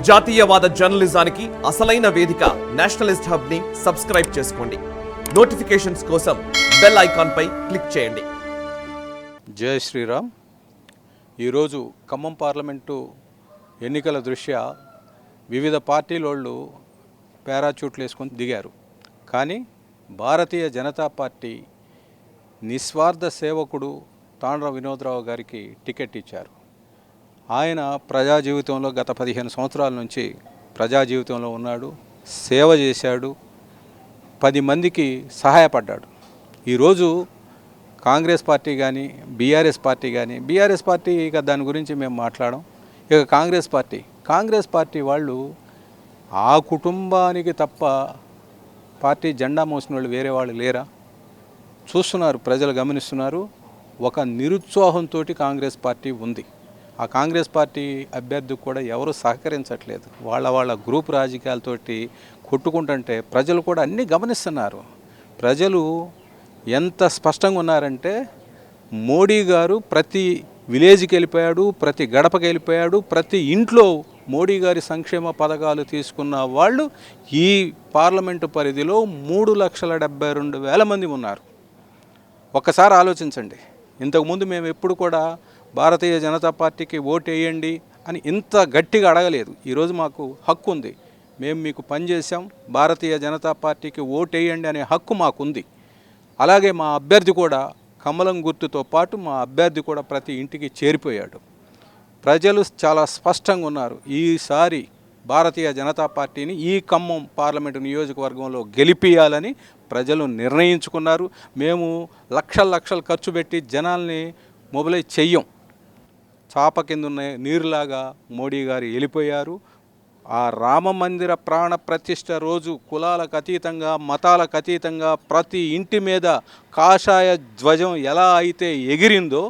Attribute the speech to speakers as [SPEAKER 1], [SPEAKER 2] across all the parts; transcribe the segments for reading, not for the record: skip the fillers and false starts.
[SPEAKER 1] జాతీయవాద జర్నలిజానికి అసలైన వేదిక నేషనలిస్ట్ హబ్ ని సబ్స్క్రైబ్ చేసుకోండి. నోటిఫికేషన్స్ కోసం బెల్ ఐకాన్ పై క్లిక్ చేయండి.
[SPEAKER 2] జై శ్రీరామ్. ఈరోజు ఖమ్మం పార్లమెంటు ఎన్నికల దృష్ట్యా వివిధ పార్టీల వాళ్ళు పారాచూట్లు వేసుకొని దిగారు. కానీ భారతీయ జనతా పార్టీ నిస్వార్థ సేవకుడు తాండ్ర వినోద్రావు గారికి టికెట్ ఇచ్చారు. ఆయన ప్రజా జీవితంలో గత 15 సంవత్సరాల నుంచి ప్రజా జీవితంలో ఉన్నాడు, సేవ చేశాడు, 10 మందికి సహాయపడ్డాడు. ఈరోజు కాంగ్రెస్ పార్టీ కానీ బీఆర్ఎస్ పార్టీ ఇక దాని గురించి మేము మాట్లాడడం. ఇక కాంగ్రెస్ పార్టీ వాళ్ళు ఆ కుటుంబానికి తప్ప పార్టీ జెండా మోసిన వాళ్ళు వేరే వాళ్ళు లేరా? చూస్తున్నారు, ప్రజలు గమనిస్తున్నారు. ఒక నిరుత్సాహంతో కాంగ్రెస్ పార్టీ ఉంది. ఆ కాంగ్రెస్ పార్టీ అభ్యర్థికి కూడా ఎవరు సహకరించట్లేదు. వాళ్ళ గ్రూప్ రాజకీయాలతోటి కొట్టుకుంటుంటే ప్రజలు కూడా అన్నీ గమనిస్తున్నారు. ప్రజలు ఎంత స్పష్టంగా ఉన్నారంటే, మోడీ గారు ప్రతి విలేజ్కి వెళ్ళిపోయాడు, ప్రతి గడపకి వెళ్ళిపోయాడు, ప్రతి ఇంట్లో మోడీ గారి సంక్షేమ పథకాలు తీసుకున్న వాళ్ళు ఈ పార్లమెంటు పరిధిలో 3,72,000 మంది ఉన్నారు. ఒక్కసారి ఆలోచించండి. ఇంతకుముందు మేము ఎప్పుడు కూడా భారతీయ జనతా పార్టీకి ఓటు వేయండి అని ఇంత గట్టిగా అడగలేదు. ఈరోజు మాకు హక్కు ఉంది. మేము మీకు పనిచేసాం, భారతీయ జనతా పార్టీకి ఓటు వేయండి అనే హక్కు మాకుంది. అలాగే మా అభ్యర్థి కూడా కమలం గుర్తుతో పాటు మా అభ్యర్థి కూడా ప్రతి ఇంటికి చేరిపోయాడు. ప్రజలు చాలా స్పష్టంగా ఉన్నారు. ఈసారి భారతీయ జనతా పార్టీని ఈ ఖమ్మం పార్లమెంటు నియోజకవర్గంలో గెలిపియాలని ప్రజలు నిర్ణయించుకున్నారు. మేము లక్షలు ఖర్చు పెట్టి జనాల్ని మొబిలైజ్ చెయ్యం. చాప కింద ఉన్న నీరులాగా మోడీ గారు వెళ్ళిపోయారు. ఆ రామ మందిర ప్రాణ ప్రతిష్ఠ రోజు కులాలకు అతీతంగా, మతాలకు అతీతంగా ప్రతి ఇంటి మీద కాషాయ ధ్వజం ఎలా అయితే ఎగిరిందో,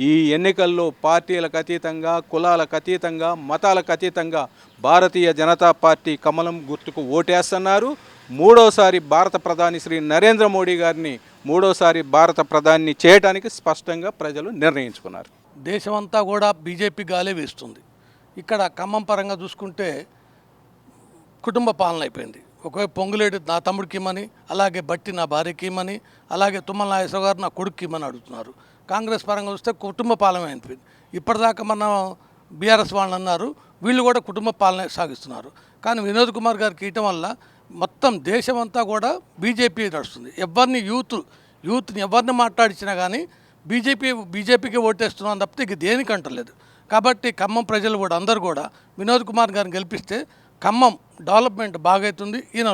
[SPEAKER 2] ఈ ఎన్నికల్లో పార్టీలకు అతీతంగా, కులాలకు అతీతంగా, మతాలకు అతీతంగా భారతీయ జనతా పార్టీ కమలం గుర్తుకు ఓటేస్తున్నారు. మూడోసారి భారత ప్రధాని శ్రీ నరేంద్ర మోడీ గారిని మూడోసారి భారత ప్రధాని చేయడానికి స్పష్టంగా ప్రజలు నిర్ణయించుకున్నారు.
[SPEAKER 3] దేశమంతా కూడా బీజేపీ గాలే వేస్తుంది. ఇక్కడ ఖమ్మం పరంగా చూసుకుంటే కుటుంబ పాలన అయిపోయింది. ఒకవైపు పొంగులేడు నా తమ్ముడికి ఇమ్మని, అలాగే బట్టి నా భార్యకి ఇమ్మని, అలాగే తుమ్మల నాగేశ్వర గారు నా కొడుకు ఇమ్మని అడుగుతున్నారు. కాంగ్రెస్ పరంగా చూస్తే కుటుంబ పాలన అయిపోయింది. ఇప్పటిదాకా మన బీఆర్ఎస్ వాళ్ళు అన్నారు, వీళ్ళు కూడా కుటుంబ పాలన సాగిస్తున్నారు. కానీ వినోద్ కుమార్ గారికి ఇవ్వటం వల్ల మొత్తం దేశమంతా కూడా బీజేపీ నడుస్తుంది. యూత్ని ఎవరిని మాట్లాడించినా కానీ బీజేపీకి ఓటేస్తున్నాం తప్పితే ఇక దేనికి అంటలేదు. కాబట్టి ఖమ్మం ప్రజలు కూడా అందరూ కూడా వినోద్ కుమార్ గారిని గెలిపిస్తే ఖమ్మం డెవలప్మెంట్ బాగవుతుంది. ఈయన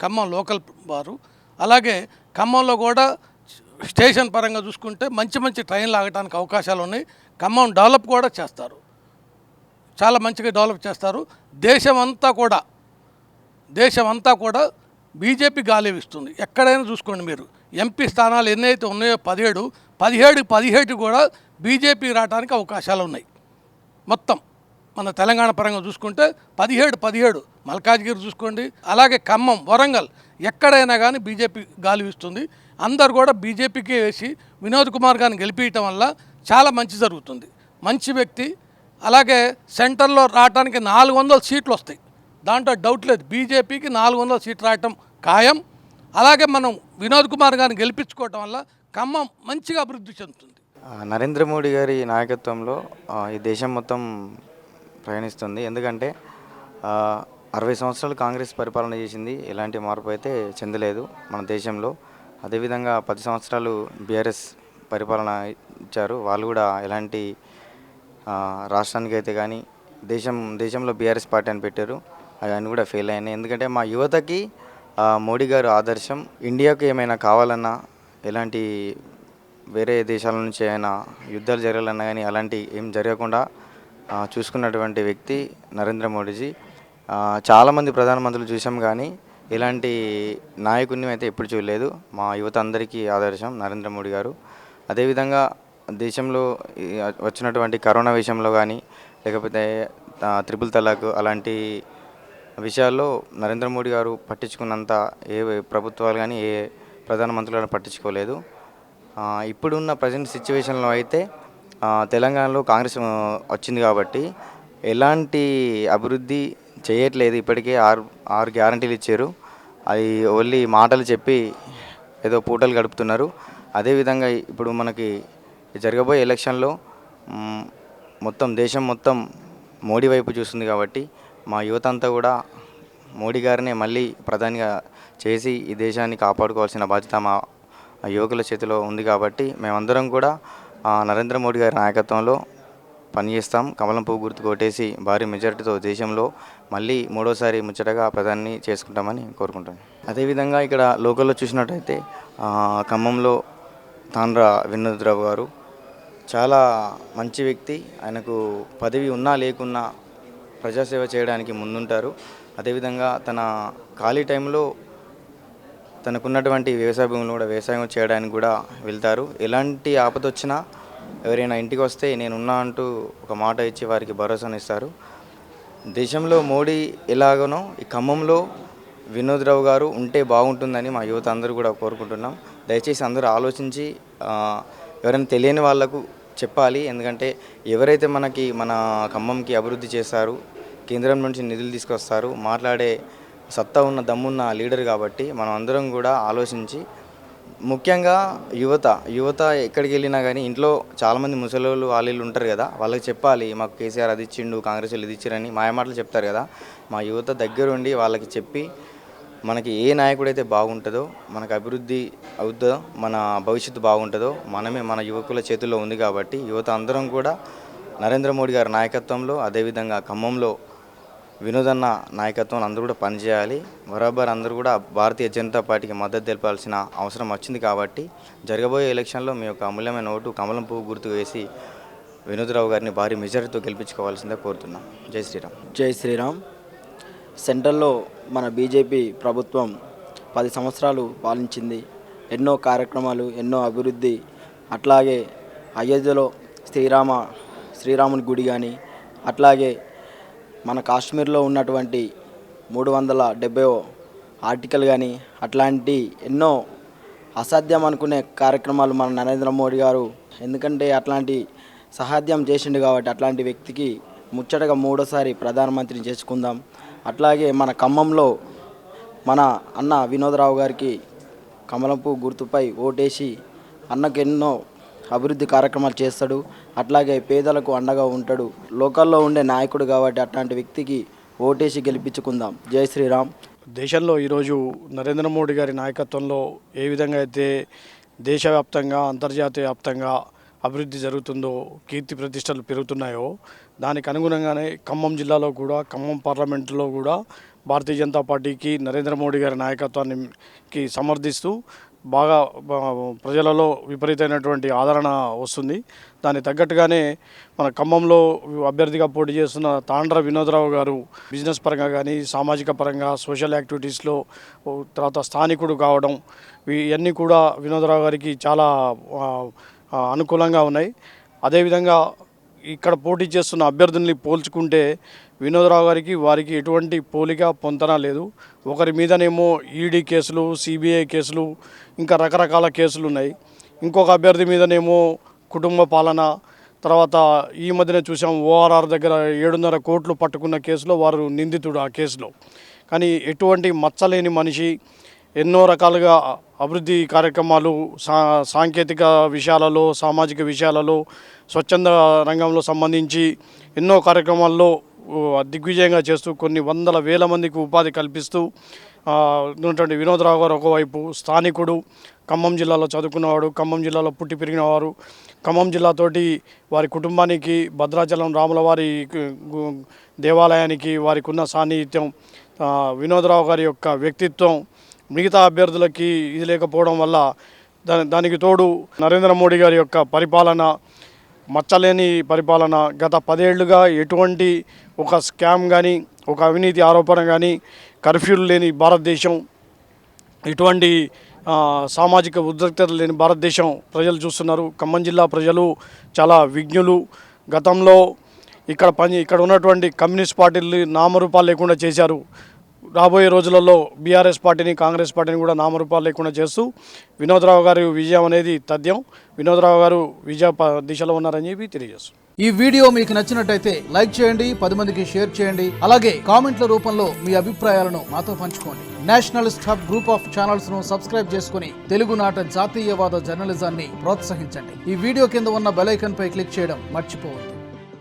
[SPEAKER 3] ఖమ్మం లోకల్ వారు. అలాగే ఖమ్మంలో కూడా స్టేషన్ పరంగా చూసుకుంటే మంచి ట్రైన్లు ఆగడానికి అవకాశాలు ఉన్నాయి. ఖమ్మం డెవలప్ కూడా చేస్తారు, చాలా మంచిగా డెవలప్ చేస్తారు. దేశమంతా కూడా బీజేపీ గాలివిస్తుంది. ఎక్కడైనా చూసుకోండి మీరు, ఎంపీ స్థానాలు ఎన్నైతే ఉన్నాయో 17 కూడా బీజేపీ రావడానికి అవకాశాలు ఉన్నాయి. మొత్తం మన తెలంగాణ పరంగా చూసుకుంటే 17 మల్కాజ్గిరి చూసుకోండి, అలాగే ఖమ్మం, వరంగల్ ఎక్కడైనా కానీ బీజేపీ గాలివిస్తుంది. అందరు కూడా బీజేపీకి వేసి వినోద్ కుమార్ గారిని గెలిపించడం వల్ల చాలా మంచి జరుగుతుంది. మంచి వ్యక్తి. అలాగే సెంటర్లో రావడానికి 400 సీట్లు వస్తాయి, దాంట్లో డౌట్ లేదు. బీజేపీకి 400 సీట్లు రావటం ఖాయం. అలాగే మనం వినోద్ కుమార్ గారిని గెలిపించుకోవటం వల్ల ఖమ్మం మంచిగా అభివృద్ధి చెందుతుంది.
[SPEAKER 4] నరేంద్ర మోడీ గారి నాయకత్వంలో ఈ దేశం మొత్తం ప్రయాణిస్తుంది. ఎందుకంటే 60 సంవత్సరాలు కాంగ్రెస్ పరిపాలన చేసింది, ఎలాంటి మార్పు అయితే చెందలేదు మన దేశంలో. అదేవిధంగా 10 సంవత్సరాలు బీఆర్ఎస్ పరిపాలన ఇచ్చారు, వాళ్ళు కూడా ఎలాంటి రాష్ట్రానికి అయితే కానీ దేశంలో బీఆర్ఎస్ పార్టీ అని పెట్టారు, అవన్నీ కూడా ఫెయిల్ అయినాయి. ఎందుకంటే మా యువతకి మోడీ గారు ఆదర్శం. ఇండియాకు ఏమైనా కావాలన్నా, ఎలాంటి వేరే దేశాల నుంచి అయినా యుద్ధాలు జరగాలన్నా కానీ అలాంటి ఏం జరగకుండా చూసుకున్నటువంటి వ్యక్తి నరేంద్ర మోడీజీ. చాలామంది ప్రధానమంత్రులు చూసాం కానీ ఇలాంటి నాయకుడిని అయితే ఎప్పుడు చూడలేదు. మా యువత అందరికీ ఆదర్శం నరేంద్ర మోడీ గారు. అదేవిధంగా దేశంలో వచ్చినటువంటి కరోనా విషయంలో కానీ, లేకపోతే త్రిపుల్ తలాక్ అలాంటి విషయాల్లో నరేంద్ర మోడీ గారు పట్టించుకున్నంత ఏ ప్రభుత్వాలు కానీ ఏ ప్రధానమంత్రులు కానీ పట్టించుకోలేదు. ఇప్పుడున్న ప్రజెంట్ సిచ్యువేషన్లో అయితే తెలంగాణలో కాంగ్రెస్ వచ్చింది కాబట్టి ఎలాంటి అభివృద్ధి చేయట్లేదు. ఇప్పటికే ఆరు గ్యారంటీలు ఇచ్చారు. అవి ఓన్లీ మాటలు చెప్పి ఏదో పూటలు గడుపుతున్నారు. అదేవిధంగా ఇప్పుడు మనకి జరగబోయే ఎలక్షన్లో మొత్తం దేశం మొత్తం మోడీ వైపు చూస్తుంది కాబట్టి మా యువత అంతా కూడా మోడీ గారినే మళ్ళీ ప్రధానిగా చేసి ఈ దేశాన్ని కాపాడుకోవాల్సిన బాధ్యత మా యువకుల చేతిలో ఉంది కాబట్టి మేమందరం కూడా నరేంద్ర మోడీ గారి నాయకత్వంలో పనిచేస్తాం. కమలం పువ్వు గుర్తు కొట్టేసి భారీ మెజారిటీతో దేశంలో మళ్ళీ మూడోసారి ముచ్చటగా ప్రధాని చేసుకుంటామని కోరుకుంటాను. అదేవిధంగా ఇక్కడ లోకల్లో చూసినట్టయితే ఖమ్మంలో తాండ్ర వినోద్రావు గారు చాలా మంచి వ్యక్తి. ఆయనకు పదవి ఉన్నా లేకున్నా ప్రజాసేవ చేయడానికి ముందుంటారు. అదేవిధంగా తన ఖాళీ టైంలో తనకున్నటువంటి వ్యవసాయ భూములు కూడా వ్యవసాయం చేయడానికి కూడా వెళ్తారు. ఎలాంటి ఆపద వచ్చినా ఎవరైనా ఇంటికి వస్తే నేనున్నా అంటూ ఒక మాట ఇచ్చి వారికి భరోసానిస్తారు. దేశంలో మోడీ ఎలాగనో ఈ ఖమ్మంలో వినోద్రావు గారు ఉంటే బాగుంటుందని మా యువత అందరూ కూడా కోరుకుంటున్నాం. దయచేసి అందరూ ఆలోచించి ఎవరైనా తెలియని వాళ్లకు చెప్పాలి. ఎందుకంటే ఎవరైతే మన ఖమ్మంకి అభివృద్ధి చేస్తారు, కేంద్రం నుంచి నిధులు తీసుకొస్తారు, మాట్లాడే సత్తా ఉన్న దమ్మున్న లీడర్ కాబట్టి మనం అందరం కూడా ఆలోచించి, ముఖ్యంగా యువత ఎక్కడికి వెళ్ళినా కానీ ఇంట్లో చాలామంది ముసలోళ్ళు వాళ్ళు ఉంటారు కదా, వాళ్ళకి చెప్పాలి మాకు కేసీఆర్ అది ఇచ్చిండు, కాంగ్రెస్ వాళ్ళు ఇది ఇచ్చారని మాయమాటలు చెప్తారు కదా. మా యువత దగ్గరుండి వాళ్ళకి చెప్పి మనకి ఏ నాయకుడైతే బాగుంటుందో, మనకు అభివృద్ధి అవుతుందో, మన భవిష్యత్తు బాగుంటుందో మనమే మన యువకుల చేతుల్లో ఉంది కాబట్టి యువత అందరం కూడా నరేంద్ర మోడీ గారి నాయకత్వంలో, అదేవిధంగా ఖమ్మంలో వినోదన్న నాయకత్వం అందరూ కూడా పనిచేయాలి. బరాబర్ అందరూ కూడా భారతీయ జనతా పార్టీకి మద్దతు తెలపాల్సిన అవసరం వచ్చింది కాబట్టి జరగబోయే ఎలక్షన్లో మీ యొక్క అమూల్యమైన ఓటు కమలం పువ్వు గుర్తు వేసి వినోద్రావు గారిని భారీ మెజారిటీతో గెలిపించుకోవాల్సిందే కోరుతున్నాం. జై శ్రీరామ్.
[SPEAKER 5] జై శ్రీరామ్. సెంట్రల్లో మన బీజేపీ ప్రభుత్వం 10 సంవత్సరాలు పాలించింది. ఎన్నో కార్యక్రమాలు, ఎన్నో అభివృద్ధి, అట్లాగే అయోధ్యలో శ్రీరాముని గుడి కానీ, అట్లాగే మన కాశ్మీర్లో ఉన్నటువంటి 370 ఆర్టికల్ కానీ, అట్లాంటి ఎన్నో అసాధ్యం అనుకునే కార్యక్రమాలు మన నరేంద్ర మోడీ గారు, ఎందుకంటే అట్లాంటి సహాధ్యం చేసిండు కాబట్టి అట్లాంటి వ్యక్తికి ముచ్చటగా మూడోసారి ప్రధానమంత్రిని చేసుకుందాం. అట్లాగే మన ఖమ్మంలో మన అన్న వినోద్రావు గారికి కమలంపు గుర్తుపై ఓటేసి అన్నకు ఎన్నో అభివృద్ధి కార్యక్రమాలు చేస్తాడు. అట్లాగే పేదలకు అండగా ఉంటాడు. లోకల్లో ఉండే నాయకుడు కాబట్టి అట్లాంటి వ్యక్తికి ఓటేసి గెలిపించుకుందాం. జై శ్రీరామ్.
[SPEAKER 3] దేశంలో ఈరోజు నరేంద్ర మోడీ గారి నాయకత్వంలో ఏ విధంగా అయితే దేశవ్యాప్తంగా, అంతర్జాతీయ వ్యాప్తంగా అభివృద్ధి జరుగుతుందో, కీర్తి ప్రతిష్టలు పెరుగుతున్నాయో, దానికి అనుగుణంగానే ఖమ్మం జిల్లాలో కూడా, ఖమ్మం పార్లమెంటులో కూడా భారతీయ జనతా పార్టీకి నరేంద్ర మోడీ గారి నాయకత్వానికి సమర్థిస్తూ బాగా ప్రజలలో విపరీతమైనటువంటి ఆదరణ వస్తుంది. దానికి తగ్గట్టుగానే మన ఖమ్మంలో అభ్యర్థిగా పోటీ చేస్తున్న తాండ్ర వినోద్రావు గారు బిజినెస్ పరంగా కానీ, సామాజిక పరంగా, సోషల్ యాక్టివిటీస్లో తర్వాత స్థానికుడు కావడం, ఇవన్నీ కూడా వినోద్రావు గారికి చాలా అనుకూలంగా ఉన్నాయి. అదేవిధంగా ఇక్కడ పోటీ చేస్తున్న అభ్యర్థుల్ని పోల్చుకుంటే వినోద్రావు గారికి వారికి ఎటువంటి పోలిక పొంతన లేదు. ఒకరి మీదనేమో ఈడీ కేసులు, సిబిఐ కేసులు, ఇంకా రకరకాల కేసులు ఉన్నాయి. ఇంకొక అభ్యర్థి మీదనేమో కుటుంబ పాలన, తర్వాత ఈ మధ్యనే చూసాం ఓఆర్ఆర్ దగ్గర 7.5 కోట్లు పట్టుకున్న కేసులో వారు నిందితుడు ఆ కేసులో. కానీ ఎటువంటి మచ్చలేని మనిషి, ఎన్నో రకాలుగా అభివృద్ధి కార్యక్రమాలు, సాంకేతిక విషయాలలో, సామాజిక విషయాలలో, స్వచ్ఛంద రంగంలో సంబంధించి ఎన్నో కార్యక్రమాల్లో దిగ్విజయంగా చేస్తూ కొన్ని వందల వేల మందికి ఉపాధి కల్పిస్తూ ఉన్నటువంటి వినోద్రావు గారు ఒకవైపు స్థానికుడు, ఖమ్మం జిల్లాలో చదువుకున్నవాడు, ఖమ్మం జిల్లాలో పుట్టి పెరిగినవారు, ఖమ్మం జిల్లాతోటి వారి కుటుంబానికి భద్రాచలం రాములవారి దేవాలయానికి వారికి ఉన్న సాన్నిహిత్యం, వినోద్రావు గారి యొక్క వ్యక్తిత్వం మిగతా అభ్యర్థులకి ఇది లేకపోవడం వల్ల దానికి తోడు నరేంద్ర మోడీ గారి యొక్క పరిపాలన, మచ్చలేని పరిపాలన, గత 10 ఏళ్లుగా ఎటువంటి ఒక స్కామ్ కానీ, ఒక అవినీతి ఆరోపణ కానీ, కర్ఫ్యూలు లేని భారతదేశం, ఇటువంటి సామాజిక ఉద్రిక్తతలు లేని భారతదేశం ప్రజలు చూస్తున్నారు. ఖమ్మం జిల్లా ప్రజలు చాలా విజ్ఞులు. గతంలో ఇక్కడ ఉన్నటువంటి కమ్యూనిస్ట్ పార్టీలు నామరూపాలు లేకుండా చేశారు. రాబోయే రోజులలో బీఆర్ఎస్ పార్టీని, కాంగ్రెస్ పార్టీని కూడా నామరూపాలు లేకుండా చేస్తూ వినోద్రావు గారి విజయం అనేది తథ్యం. వినోద్రావు గారు విజయ దిశలో ఉన్నారని చెప్పి తెలియజేస్తారు.
[SPEAKER 6] ఈ వీడియో మీకు నచ్చినట్టయితే లైక్ చేయండి, 10 మందికి షేర్ చేయండి. అలాగే కామెంట్ల రూపంలో మీ అభిప్రాయాలను మాతో పంచుకోండి. Nationalist hub group of channels ను సబ్స్క్రైబ్ చేసుకుని తెలుగునాట జాతీయవాద జర్నలిజాన్ని ప్రోత్సహించండి. ఈ వీడియో కింద ఉన్న బెల్ ఐకాన్ పై క్లిక్ చేయడం మర్చిపోవద్దు.